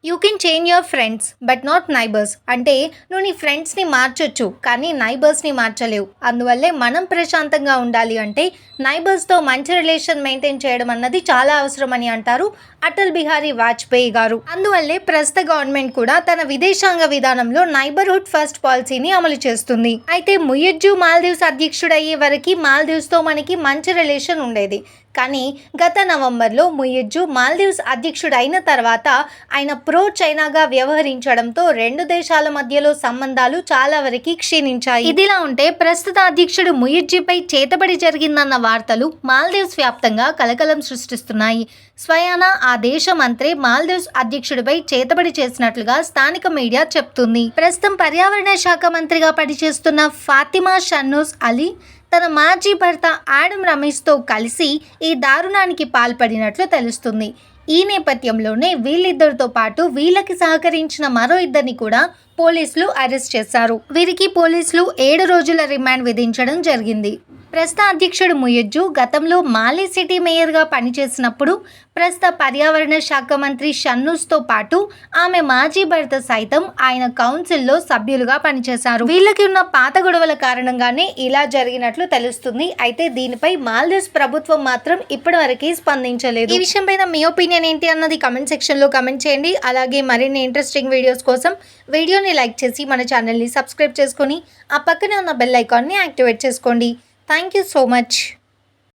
You can change your friends but not neighbours. అంటే నువ్వు నీ ఫ్రెండ్స్ని మార్చొచ్చు కానీ నైబర్స్ని మార్చలేవు. అందువల్లే మనం ప్రశాంతంగా ఉండాలి అంటే నైబర్స్తో మంచి రిలేషన్ మెయింటైన్ చేయడం అన్నది చాలా అవసరం అని అంటారు అటల్ బిహారీ వాజ్పేయి గారు. అందువల్లే ప్రస్తుత గవర్నమెంట్ కూడా తన విదేశాంగ విధానంలో నైబర్హుడ్ ఫస్ట్ పాలసీని అమలు చేస్తుంది. అయితే ముయిజ్జు మాల్దీవ్స్ అధ్యక్షుడయ్యే వరకు మాల్దీవ్స్తో మనకి మంచి రిలేషన్ ఉండేది. కానీ గత నవంబర్లో ముయిజ్జు మాల్దీవ్స్ అధ్యక్షుడు అయిన తర్వాత ఆయన ప్రో చైనాగా వ్యవహరించడంతో రెండు దేశాల మధ్యలో సంబంధాలు చాలా వరకు క్షీణించాయి. ఇదిలా ఉంటే ప్రస్తుత అధ్యక్షుడు ముయిజ్జీపై చేతబడి జరిగిందన్న వార్తలు మాల్దీవ్స్ వ్యాప్తంగా కలకలం సృష్టిస్తున్నాయి. స్వయాన ఆ దేశ మంత్రి మాల్దీవ్స్ అధ్యక్షుడిపై చేతబడి చేసినట్లుగా స్థానిక మీడియా చెప్తుంది. ప్రస్తుతం పర్యావరణ శాఖ మంత్రిగా పనిచేస్తున్న ఫాతిమా షన్నూస్ అలీ తన మాజీ భర్త ఆడమ్ రమేష్తో కలిసి ఈ దారుణానికి పాల్పడినట్లు తెలుస్తుంది. ఈ నేపథ్యంలోనే వీళ్ళిద్దరితో పాటు వీళ్ళకి సహకరించిన మరో ఇద్దరిని కూడా పోలీసులు అరెస్ట్ చేశారు. వీరికి పోలీసులు 7 రోజుల రిమాండ్ విధించడం జరిగింది. ప్రస్తుత అధ్యక్షుడు ముయిజ్జు గతంలో మాలీ సిటీ మేయర్గా పనిచేసినప్పుడు ప్రస్తుత పర్యావరణ శాఖ మంత్రి షన్నూస్తో పాటు ఆమె మాజీ భర్త సైతం ఆయన కౌన్సిల్లో సభ్యులుగా పనిచేశారు. వీళ్ళకి ఉన్న పాత గొడవల కారణంగానే ఇలా జరిగినట్లు తెలుస్తుంది. అయితే దీనిపై మాల్దీవ్స్ ప్రభుత్వం మాత్రం ఇప్పటివరకు స్పందించలేదు. ఈ విషయం పైన మీ ఒపీనియన్ ఏంటి అన్నది కమెంట్ సెక్షన్లో కమెంట్ చేయండి. అలాగే మరిన్ని ఇంట్రెస్టింగ్ వీడియోస్ కోసం వీడియోని లైక్ చేసి మన ఛానల్ని సబ్స్క్రైబ్ చేసుకొని ఆ పక్కనే ఉన్న బెల్ ఐకాన్ని యాక్టివేట్ చేసుకోండి. Thank you so much.